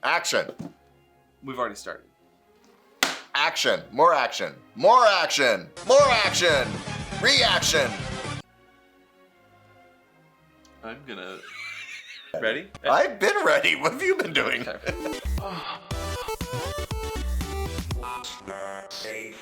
Action. We've already started. Action. More action. More action. More action. Reaction. I'm gonna... Ready? I've been ready. What have you been doing? Okay.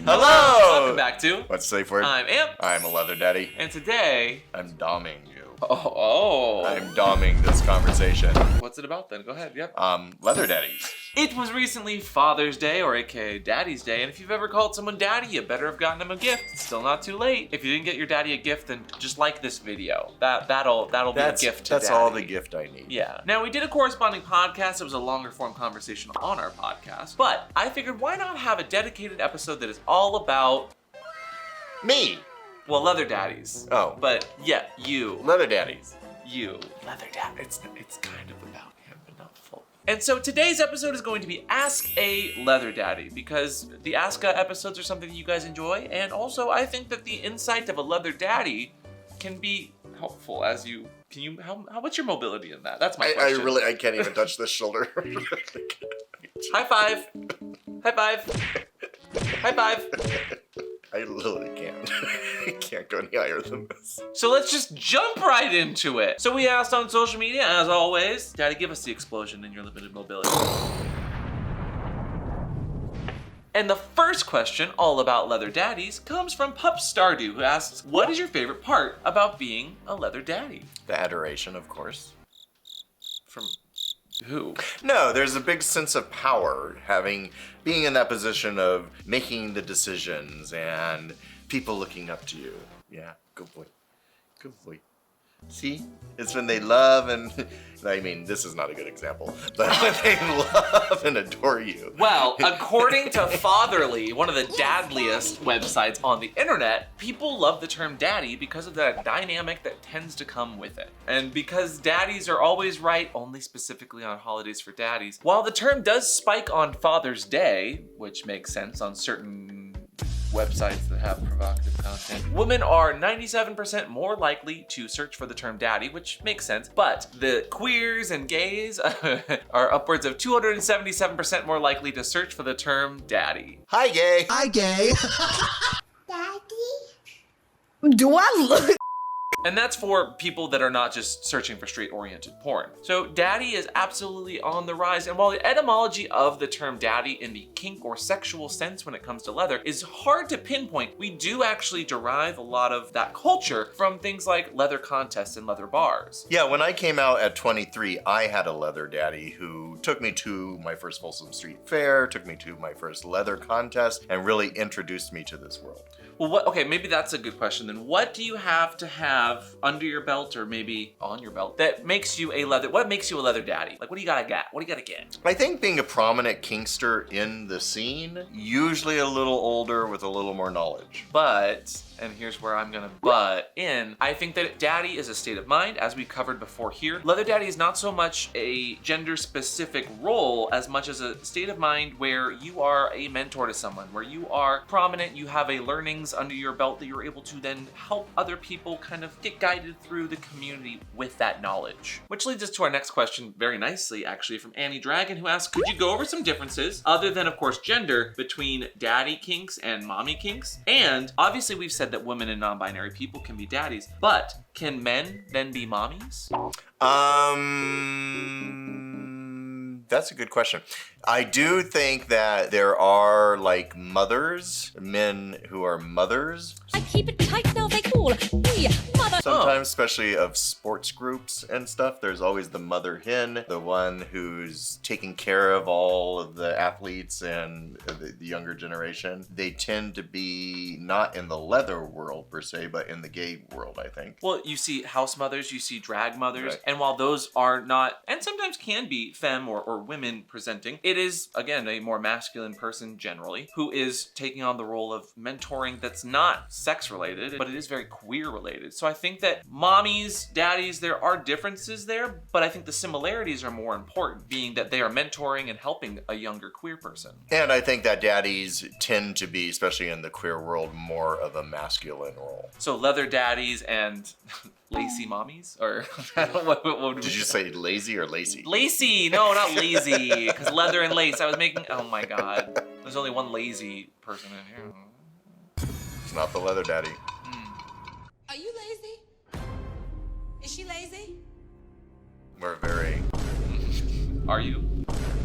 Hello. Welcome back to... What's Safeword? I'm Amp. I'm a leather daddy. And today... I'm doming you. Oh. I'm doming this conversation. What's it about then? Go ahead, yep. Leather daddies. It was recently Father's Day, or aka Daddy's Day, and if you've ever called someone daddy, you better have gotten them a gift. It's still not too late. If you didn't get your daddy a gift, then just like this video. That'll be a gift to That's daddy. all the gift I need. Yeah. Now, we did a corresponding podcast. It was a longer form conversation on our podcast, but I figured why not have a dedicated episode that is all about... Me. Well, leather daddies. Oh. But yeah, you. Leather daddies. You. Leather dad. It's kind of about him, but not full. And so today's episode is going to be Ask a Leather Daddy, because the Ask A episodes are something that you guys enjoy, and also I think that the insight of a leather daddy can be helpful as you... what's your mobility in that? That's my question. I can't even touch this shoulder. High five. High five. High five. I literally can't. I can't go any higher than this. So let's just jump right into it. So we asked on social media, as always, Daddy, give us the explosion in your limited mobility. And the first question, all about leather daddies, comes from Pup Stardew, who asks, what is your favorite part about being a leather daddy? The adoration, of course. From who? No, there's a big sense of power being in that position of making the decisions and people looking up to you. Yeah, good boy. Good boy. See? It's when they love and... I mean, this is not a good example, but when they love and adore you. Well, according to Fatherly, one of the dadliest websites on the internet, people love the term daddy because of that dynamic that tends to come with it. And because daddies are always right, only specifically on holidays for daddies, while the term does spike on Father's Day, which makes sense on certain websites that have provocative content, women are 97% more likely to search for the term daddy, which makes sense, but the queers and gays are upwards of 277% more likely to search for the term daddy. Hi, gay. Hi, gay. Daddy? Do I look? And that's for people that are not just searching for straight-oriented porn. So daddy is absolutely on the rise, and while the etymology of the term daddy in the kink or sexual sense when it comes to leather is hard to pinpoint, we do actually derive a lot of that culture from things like leather contests and leather bars. Yeah, when I came out at 23, I had a leather daddy who took me to my first Folsom Street Fair, took me to my first leather contest, and really introduced me to this world. Well, okay, maybe that's a good question then. What do you have to have under your belt or maybe on your belt that makes you what makes you a leather daddy? Like, what do you gotta get? What do you gotta get? I think being a prominent kinkster in the scene, usually a little older with a little more knowledge. But, and here's where I'm gonna butt in, I think that daddy is a state of mind, as we covered before here. Leather daddy is not so much a gender-specific role as much as a state of mind where you are a mentor to someone, where you are prominent, you have a learnings under your belt that you're able to then help other people kind of get guided through the community with that knowledge. Which leads us to our next question very nicely, actually, from Annie Dragon, who asks, could you go over some differences, other than, of course, gender, between daddy kinks and mommy kinks? And obviously we've said that women and non-binary people can be daddies, but can men then be mommies? That's a good question. I do think that there are like mothers, men who are mothers. I keep it tight now, they call me mother. Sometimes, especially of sports groups and stuff, there's always the mother hen, the one who's taking care of all of the athletes and the younger generation. They tend to be not in the leather world per se, but in the gay world, I think. Well, you see house mothers, you see drag mothers, Right. and while those are not, and sometimes can be femme or women presenting, it is, again, a more masculine person generally, who is taking on the role of mentoring that's not sex related, but it is very queer related. So I think that mommies, daddies, there are differences there, but I think the similarities are more important, being that they are mentoring and helping a younger queer person. And I think that daddies tend to be, especially in the queer world, more of a masculine role. So leather daddies and lacy mommies? Or I don't know, what would Did you say lazy or lacy? Lacy? No, not lazy. Because leather and lace. I was making. Oh my god. There's only one lazy person in here. It's not the leather daddy. Are you lazy? Is she lazy? We're very, Are you?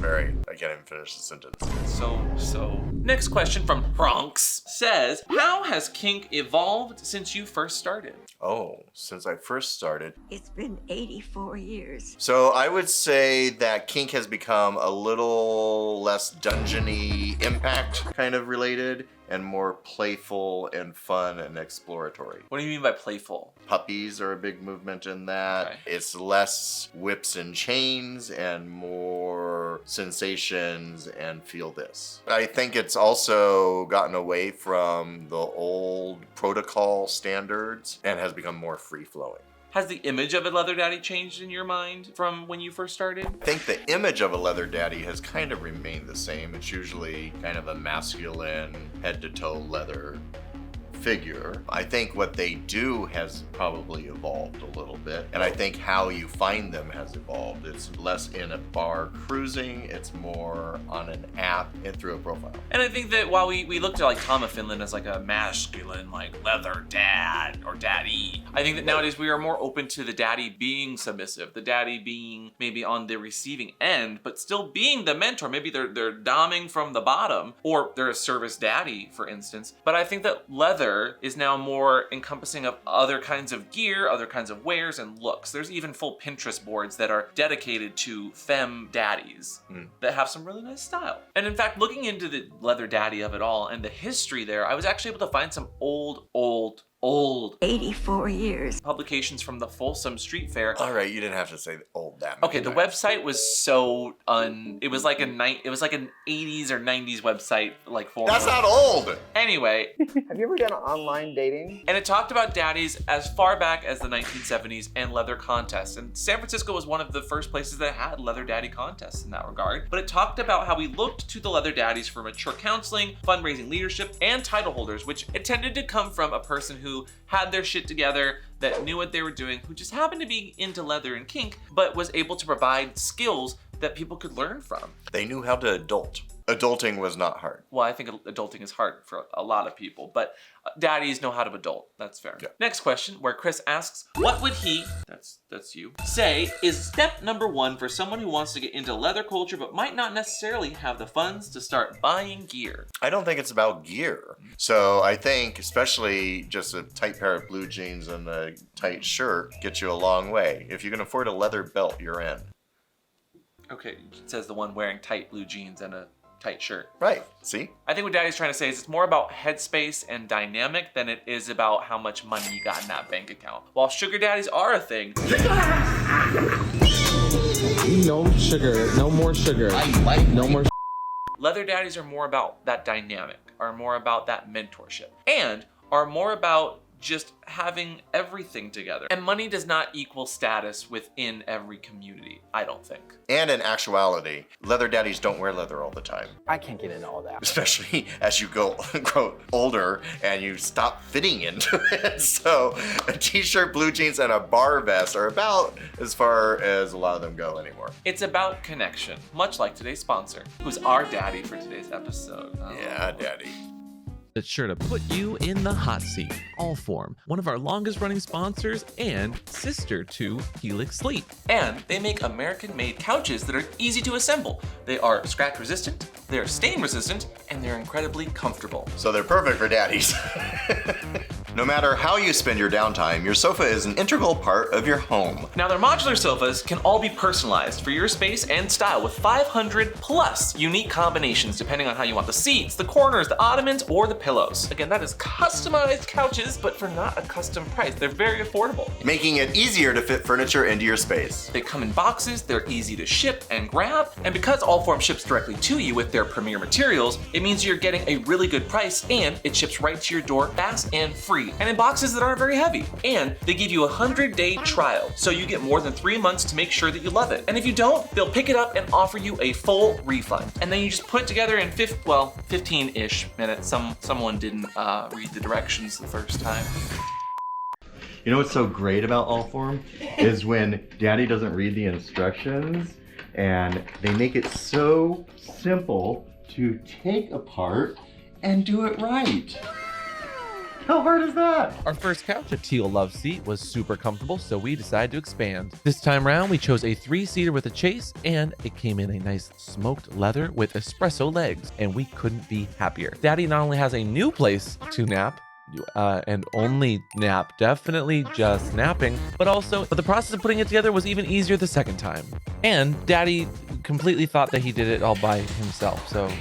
I can't even finish the sentence. So. Next question from Bronx says, how has kink evolved since you first started? Oh, since I first started. It's been 84 years. So I would say that kink has become a little less dungeon-y impact kind of related and more playful and fun and exploratory. What do you mean by playful? Puppies are a big movement in that. Okay. It's less whips and chains and more sensations and feel this. I think it's also gotten away from the old protocol standards and has become more free-flowing. Has the image of a leather daddy changed in your mind from when you first started? I think the image of a leather daddy has kind of remained the same. It's usually kind of a masculine, head-to-toe leather figure. I think what they do has probably evolved a little bit, and I think how you find them has evolved. It's less in a bar cruising, it's more on an app and through a profile. And I think that while we looked at like Tama Finland as like a masculine, like leather dad or daddy, I think that nowadays we are more open to the daddy being submissive, the daddy being maybe on the receiving end, but still being the mentor. Maybe they're doming from the bottom, or they're a service daddy, for instance. But I think that leather is now more encompassing of other kinds of gear, other kinds of wares and looks. There's even full Pinterest boards that are dedicated to femme daddies that have some really nice style. And in fact, looking into the leather daddy of it all and the history there, I was actually able to find some old 84 years. publications from the Folsom Street Fair. All right, you didn't have to say old that Okay, many the times. website was so it was like an 80s or 90s website like for That's not old! Anyway, Have you ever done online dating? and it talked about daddies as far back as the 1970s and leather contests. And San Francisco was one of the first places that had leather daddy contests in that regard. But it talked about how we looked to the leather daddies for mature counseling, fundraising leadership, and title holders, which it tended to come from a person who had their shit together, that knew what they were doing, who just happened to be into leather and kink, but was able to provide skills that people could learn from. They knew how to adult. Adulting was not hard. Well, I think adulting is hard for a lot of people, but daddies know how to adult. That's fair. Yeah. Next question, where Chris asks, what would he, that's you, say is step number 1 for someone who wants to get into leather culture but might not necessarily have the funds to start buying gear? I don't think it's about gear. So I think especially just a tight pair of blue jeans and a tight shirt gets you a long way. If you can afford a leather belt, you're in. Okay, it says the one wearing tight blue jeans and a tight shirt. Right, see? I think what Daddy's trying to say is it's more about headspace and dynamic than it is about how much money you got in that bank account. While sugar daddies are a thing, No sugar. No more sugar. No more. leather daddies are more about that dynamic, are more about that mentorship, and are more about just having everything together. And money does not equal status within every community, I don't think. And in actuality, leather daddies don't wear leather all the time. I can't get into all that. Especially as you grow older and you stop fitting into it. So a t-shirt, blue jeans, and a bar vest are about as far as a lot of them go anymore. It's about connection, much like today's sponsor, who's our daddy for today's episode. Oh. Yeah, daddy. That's sure to put you in the hot seat. Allform, one of our longest running sponsors and sister to Helix Sleep. And they make American-made couches that are easy to assemble. They are scratch resistant, they're stain resistant, and they're incredibly comfortable. So they're perfect for daddies. No matter how you spend your downtime, your sofa is an integral part of your home. Now their modular sofas can all be personalized for your space and style with 500 plus unique combinations depending on how you want the seats, the corners, the ottomans, or the pillows. Again, that is customized couches, but for not a custom price. They're very affordable. Making it easier to fit furniture into your space. They come in boxes, they're easy to ship and grab, and because Allform ships directly to you with their premier materials, it means you're getting a really good price and it ships right to your door fast and free, and in boxes that aren't very heavy. And they give you a 100-day trial, so you get more than 3 months to make sure that you love it. And if you don't, they'll pick it up and offer you a full refund. And then you just put it together in 15-ish minutes. Someone didn't read the directions the first time. You know what's so great about Allform is when Daddy doesn't read the instructions and they make it so simple to take apart and do it right. How hard is that? Our first couch, a teal love seat, was super comfortable, so we decided to expand. This time round, we chose a 3-seater with a chase, and it came in a nice smoked leather with espresso legs, and we couldn't be happier. Daddy not only has a new place to nap, and only nap, definitely just napping, but the process of putting it together was even easier the second time. And Daddy completely thought that he did it all by himself, so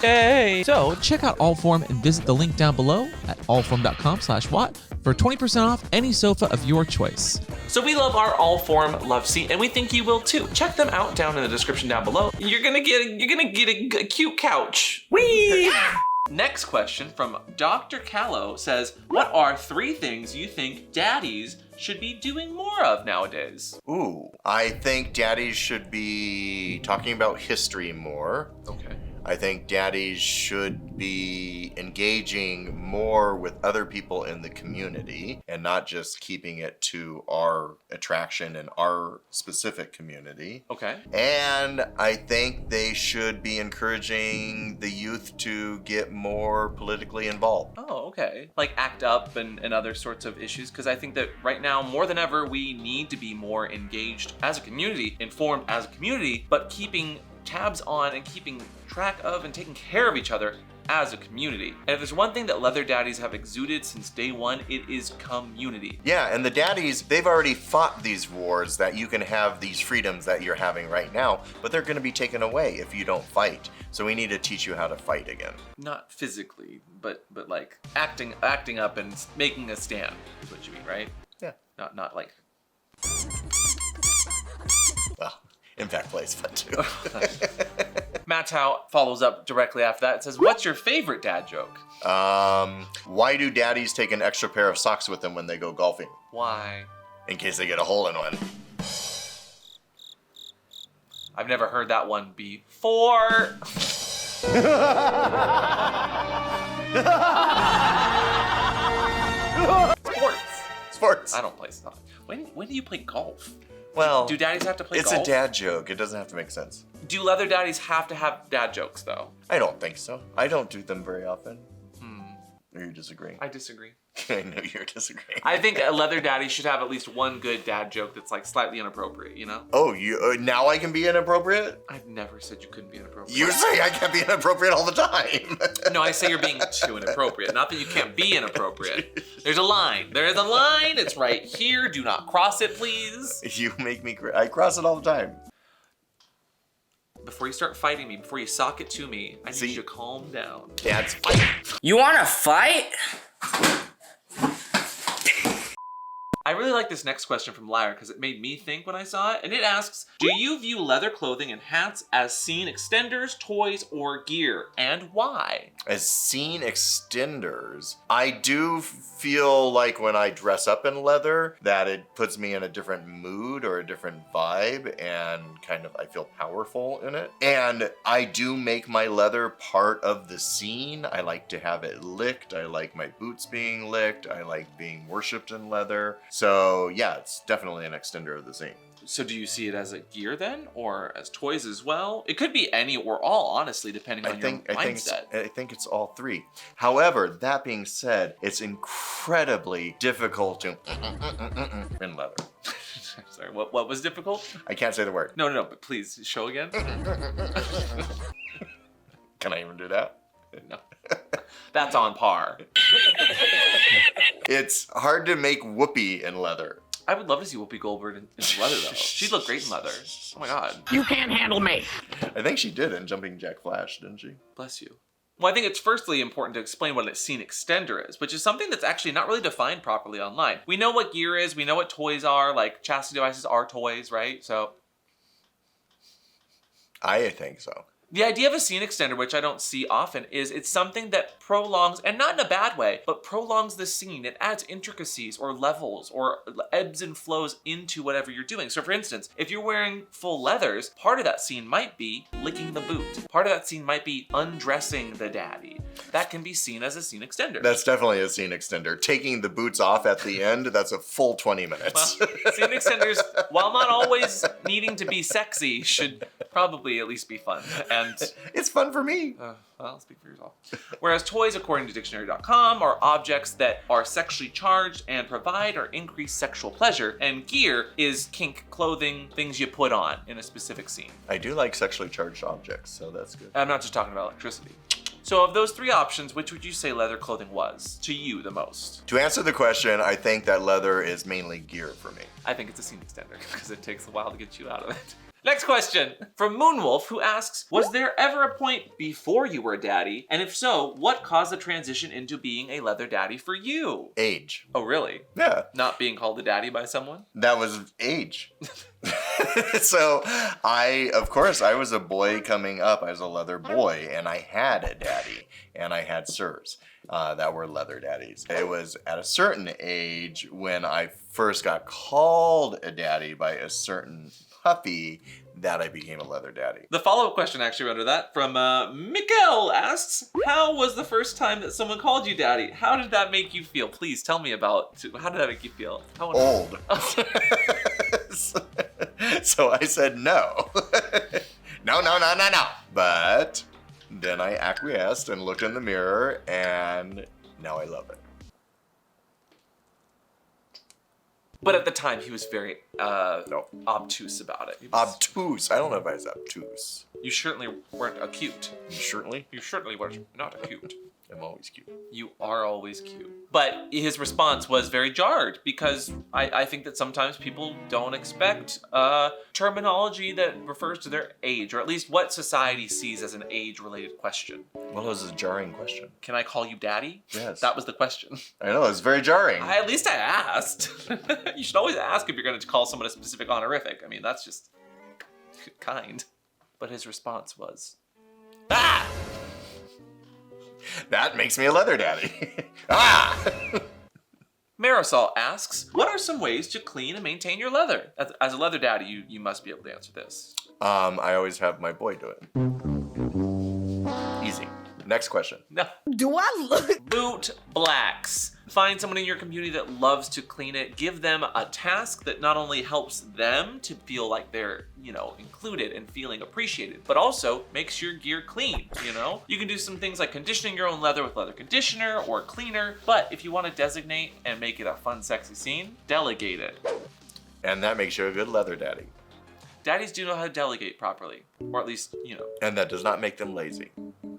yay! So check out Allform and visit the link down below at allform.com/watt for 20% off any sofa of your choice. So we love our Allform love seat, and we think you will too. Check them out down in the description down below. You're gonna get a cute couch. Whee! Next question from Dr. Callow says, what are 3 things you think daddies should be doing more of nowadays? Ooh, I think daddies should be talking about history more. Okay. I think daddies should be engaging more with other people in the community and not just keeping it to our attraction and our specific community. Okay. And I think they should be encouraging the youth to get more politically involved. Oh, okay. Like ACT UP and other sorts of issues, because I think that right now, more than ever, we need to be more engaged as a community, informed as a community, but keeping tabs on and keeping track of and taking care of each other as a community. And if there's one thing that leather daddies have exuded since day one, it is community. Yeah, and the daddies, they've already fought these wars that you can have these freedoms that you're having right now, but they're gonna be taken away if you don't fight. So we need to teach you how to fight again. Not physically, but like acting up and making a stand is what you mean, right? Yeah. Not like. Well, Impact Play is fun too. Mattow follows up directly after that and says, what's your favorite dad joke? Why do daddies take an extra pair of socks with them when they go golfing? Why? In case they get a hole in one. I've never heard that one before. Sports. I don't play stuff. When do you play golf? Well, do daddies have to play golf? It's a dad joke. It doesn't have to make sense. Do leather daddies have to have dad jokes, though? I don't think so. I don't do them very often. Are you disagreeing? I disagree. I know you're disagreeing. I think a leather daddy should have at least one good dad joke that's like slightly inappropriate, you know? Oh, you now I can be inappropriate? I've never said you couldn't be inappropriate. You say I can't be inappropriate all the time. No, I say you're being too inappropriate. Not that you can't be inappropriate. There's a line. There is a line. It's right here. Do not cross it, please. You make me I cross it all the time. Before you start fighting me, before you sock it to me, I need you to calm down. Dad's fighting. You wanna fight? I really like this next question from Lyra because it made me think when I saw it. And it asks, do you view leather clothing and hats as scene extenders, toys, or gear? And why? As scene extenders, I do feel like when I dress up in leather that it puts me in a different mood or a different vibe and kind of I feel powerful in it. And I do make my leather part of the scene. I like to have it licked. I like my boots being licked. I like being worshipped in leather. So yeah, it's definitely an extender of the scene. So do you see it as a gear then, or as toys as well? It could be any or all, honestly, depending on your mindset. I think it's all three. However, that being said, it's incredibly difficult to in leather. Sorry, what was difficult? I can't say the word. No, but please show again. Can I even do that? No. That's on par. It's hard to make whoopee in leather. I would love to see Whoopi Goldberg in leather, though. She'd look great in leather. Oh my god. You can't handle me. I think she did in Jumping Jack Flash, didn't she? Bless you. Well, I think it's firstly important to explain what a scene extender is, which is something that's actually not really defined properly online. We know what gear is, we know what toys are, like chastity devices are toys, right? So I think so. the idea of a scene extender, which I don't see often, is it's something that prolongs, and not in a bad way, but prolongs the scene. It adds intricacies or levels or ebbs and flows into whatever you're doing. So for instance, if you're wearing full leathers, part of that scene might be licking the boot. Part of that scene might be undressing the daddy. that can be seen as a scene extender. That's definitely a scene extender. Taking the boots off at the end, that's a full 20 minutes. Well, scene extenders, while not always needing to be sexy, should probably at least be fun. And it's fun for me. well, speak for yourself. Whereas toys, according to dictionary.com, are objects that are sexually charged and provide or increase sexual pleasure, and gear is kink clothing, things you put on in a specific scene. I do like sexually charged objects, so that's good. I'm not just talking about electricity. So of those three options, which would you say leather clothing was to you the most? To answer the question, I think that leather is mainly gear for me. I think it's a scene extender because it takes a while to get you out of it. Next question from Moonwolf, who asks, was there ever a point before you were a daddy? And if so, what caused the transition into being a leather daddy for you? Age. Oh, really? Yeah. Not being called a daddy by someone? That was age. So of course, I was a boy coming up. I was a leather boy, and I had a daddy, and I had sirs that were leather daddies. It was at a certain age when I first got called a daddy by a certain puppy that I became a leather daddy. The follow-up question actually under that from Mikael asks, how was the first time that someone called you daddy? How did that make you feel? Please tell me about, how did that make you feel? Old. So I said no. No. But then I acquiesced and looked in the mirror, and now I love it. But at the time, he was very obtuse about it. Obtuse. I don't know if I was obtuse. You certainly weren't acute. You certainly? You certainly were not acute. I'm always cute. You are always cute. But his response was very jarred because I think that sometimes people don't expect terminology that refers to their age, or at least what society sees as an age-related question. Well, it was a jarring question. Can I call you daddy? Yes. That was the question. I know, it's very jarring. At least I asked. You should always ask if you're going to call someone a specific honorific. I mean, that's just kind. But his response was, ah! That makes me a leather daddy. Ah! Marisol asks, what are some ways to clean and maintain your leather? As a leather daddy, you must be able to answer this. I always have my boy do it. Easy. Next question. No. Do I look? Boot blacks. Find someone in your community that loves to clean it. Give them a task that not only helps them to feel like they're, included and feeling appreciated, but also makes your gear clean, You can do some things like conditioning your own leather with leather conditioner or cleaner, but if you want to designate and make it a fun, sexy scene, delegate it. And that makes you a good leather daddy. Daddies do know how to delegate properly, or at least, And that does not make them lazy. Well,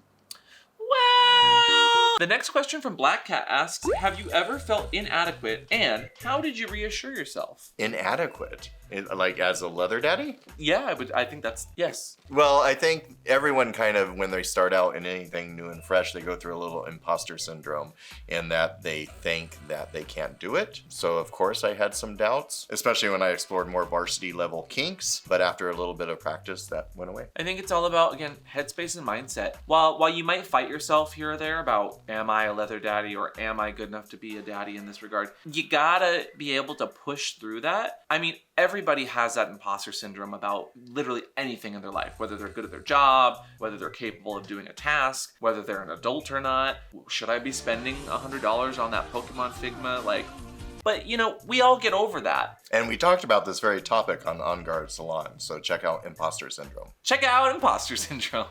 the next question from Black Cat asks, have you ever felt inadequate, and how did you reassure yourself? Inadequate? Like as a leather daddy? Yeah, I think that's, yes. Well, I think everyone kind of, when they start out in anything new and fresh, they go through a little imposter syndrome in that they think that they can't do it. So of course I had some doubts, especially when I explored more varsity level kinks, but after a little bit of practice, that went away. I think it's all about, again, headspace and mindset. While you might fight yourself here or there about, am I a leather daddy or am I good enough to be a daddy in this regard, you gotta be able to push through that. I mean, everybody has that imposter syndrome about literally anything in their life, whether they're good at their job, whether they're capable of doing a task, whether they're an adult or not. Should I be spending $100 on that Pokemon Figma? But we all get over that. And we talked about this very topic on On Guard Salon, so check out imposter syndrome. Check out imposter syndrome.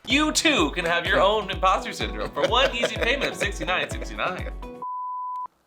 You too can have your own imposter syndrome for one easy payment of $69.69.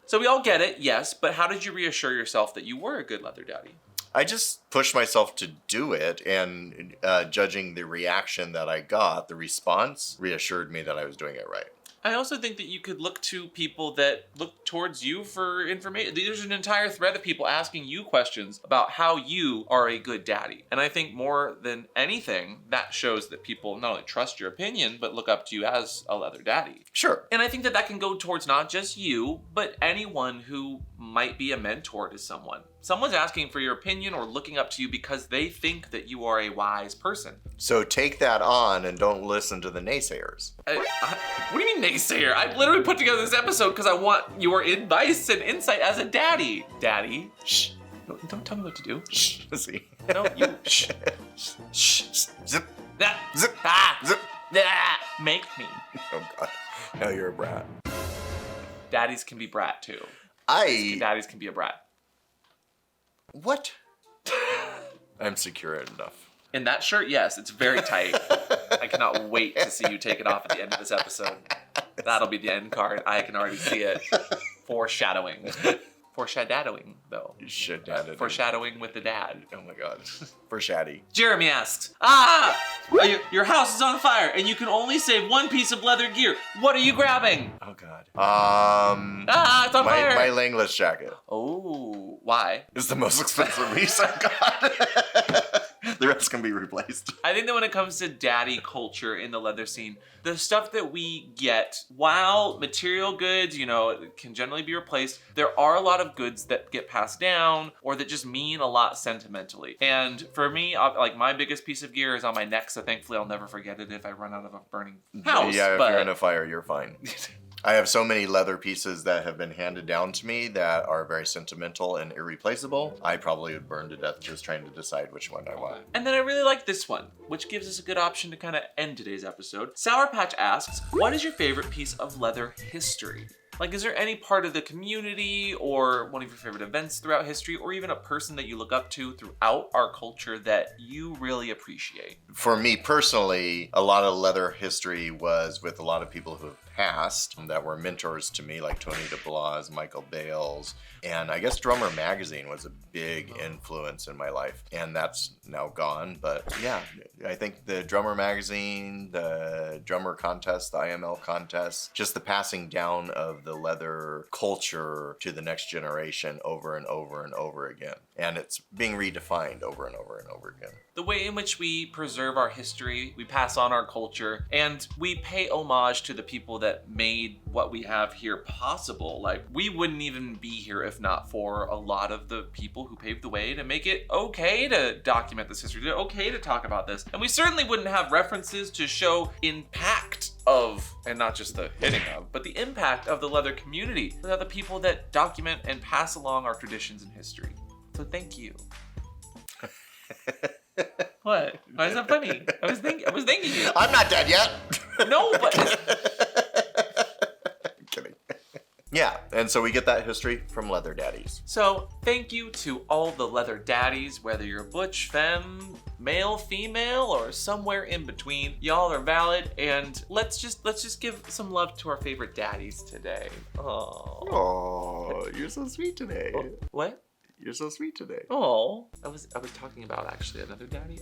So we all get it, yes, but how did you reassure yourself that you were a good leather daddy? I just pushed myself to do it, and judging the reaction that I got, the response reassured me that I was doing it right. I also think that you could look to people that look towards you for information. There's an entire thread of people asking you questions about how you are a good daddy. And I think more than anything, that shows that people not only trust your opinion, but look up to you as a leather daddy. Sure. And I think that can go towards not just you, but anyone who might be a mentor to someone. Someone's asking for your opinion or looking up to you because they think that you are a wise person. So take that on and don't listen to the naysayers. What do you mean naysayer? I literally put together this episode because I want your advice and insight as a daddy. Daddy, shh. No, don't tell me what to do. Shh. See. No, you shh. Shh. Zip. Ah, Zip. ah, Zip. ah, make me. Oh God. No, you're a brat. Daddies can be brat too. Daddies can be a brat. What? I'm secure enough. In that shirt, yes, it's very tight. I cannot wait to see you take it off at the end of this episode. That'll be the end card. I can already see it. Foreshadowing. Foreshadowing, though. Foreshadowing with the dad. Oh my god. Foreshaddy. Jeremy asks, your house is on fire and you can only save one piece of leather gear. What are you grabbing? Oh god. It's on fire. My Langless jacket. Oh, why? It's the most expensive piece I got. The rest can be replaced. I think that when it comes to daddy culture in the leather scene, the stuff that we get, while material goods, can generally be replaced, there are a lot of goods that get passed down or that just mean a lot sentimentally. And for me, like my biggest piece of gear is on my neck, so thankfully I'll never forget it if I run out of a burning house. Yeah, if you're in a fire, you're fine. I have so many leather pieces that have been handed down to me that are very sentimental and irreplaceable. I probably would burn to death just trying to decide which one I want. And then I really like this one, which gives us a good option to kind of end today's episode. Sour Patch asks, what is your favorite piece of leather history? Like, is there any part of the community or one of your favorite events throughout history or even a person that you look up to throughout our culture that you really appreciate? For me personally, a lot of leather history was with a lot of people who have passed that were mentors to me, like Tony DeBlas, Michael Bales, and I guess Drummer Magazine was a big influence in my life, and that's now gone. But yeah, I think the Drummer Magazine, the Drummer Contest, the IML Contest, just the passing down of the leather culture to the next generation over and over and over again. And it's being redefined over and over and over again. The way in which we preserve our history, we pass on our culture, and we pay homage to the people that made what we have here possible. Like, we wouldn't even be here if not for a lot of the people who paved the way to make it okay to document this history, okay to talk about this. And we certainly wouldn't have references to show impact of, and not just the hitting of, but the impact of the leather community without the people that document and pass along our traditions and history. So thank you. What? Why is that funny? I was thinking you. I'm not dead yet. No, but I'm kidding. Yeah, and so we get that history from leather daddies. So thank you to all the leather daddies, whether you're butch, femme, male, female, or somewhere in between. Y'all are valid, and let's just give some love to our favorite daddies today. Oh, you're so sweet today. What? You're so sweet today. Oh, I was talking about actually another daddy.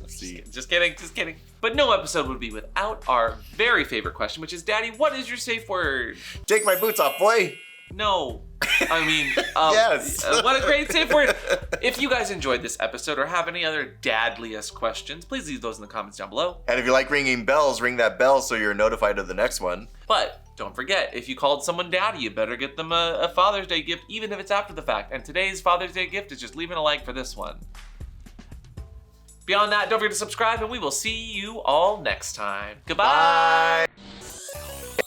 See. Just kidding. But no episode would be without our very favorite question, which is, Daddy, what is your safe word? Take my boots off, boy. No. I mean, yes. What a great safe word. If you guys enjoyed this episode or have any other dadliest questions, please leave those in the comments down below. And if you like ringing bells, ring that bell so you're notified of the next one. But don't forget, if you called someone daddy, you better get them a Father's Day gift, even if it's after the fact. And today's Father's Day gift is just leaving a like for this one. Beyond that, don't forget to subscribe, and we will see you all next time. Goodbye. Bye.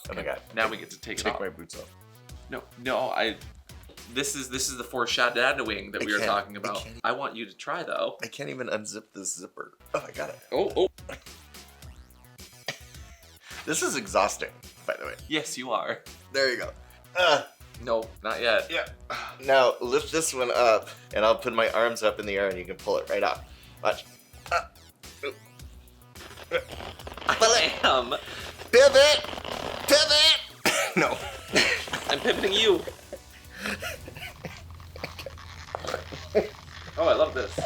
Oh my god. Now we get to take my boots off. No, this is the foreshadowing that we were talking about. I want you to try though. I can't even unzip this zipper. Oh, I got it. Oh. This is exhausting, by the way. Yes, you are. There you go. No, not yet. Yeah. Now lift this one up, and I'll put my arms up in the air, and you can pull it right off. Watch. I am. Pivot. No. I'm pivoting you. Oh, I love this.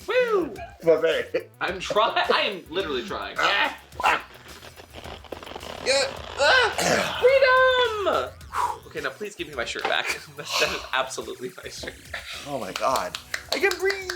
Woo! I'm trying. I am literally trying. Freedom! Okay, now please give me my shirt back. That is absolutely my shirt. Oh my god. I can breathe.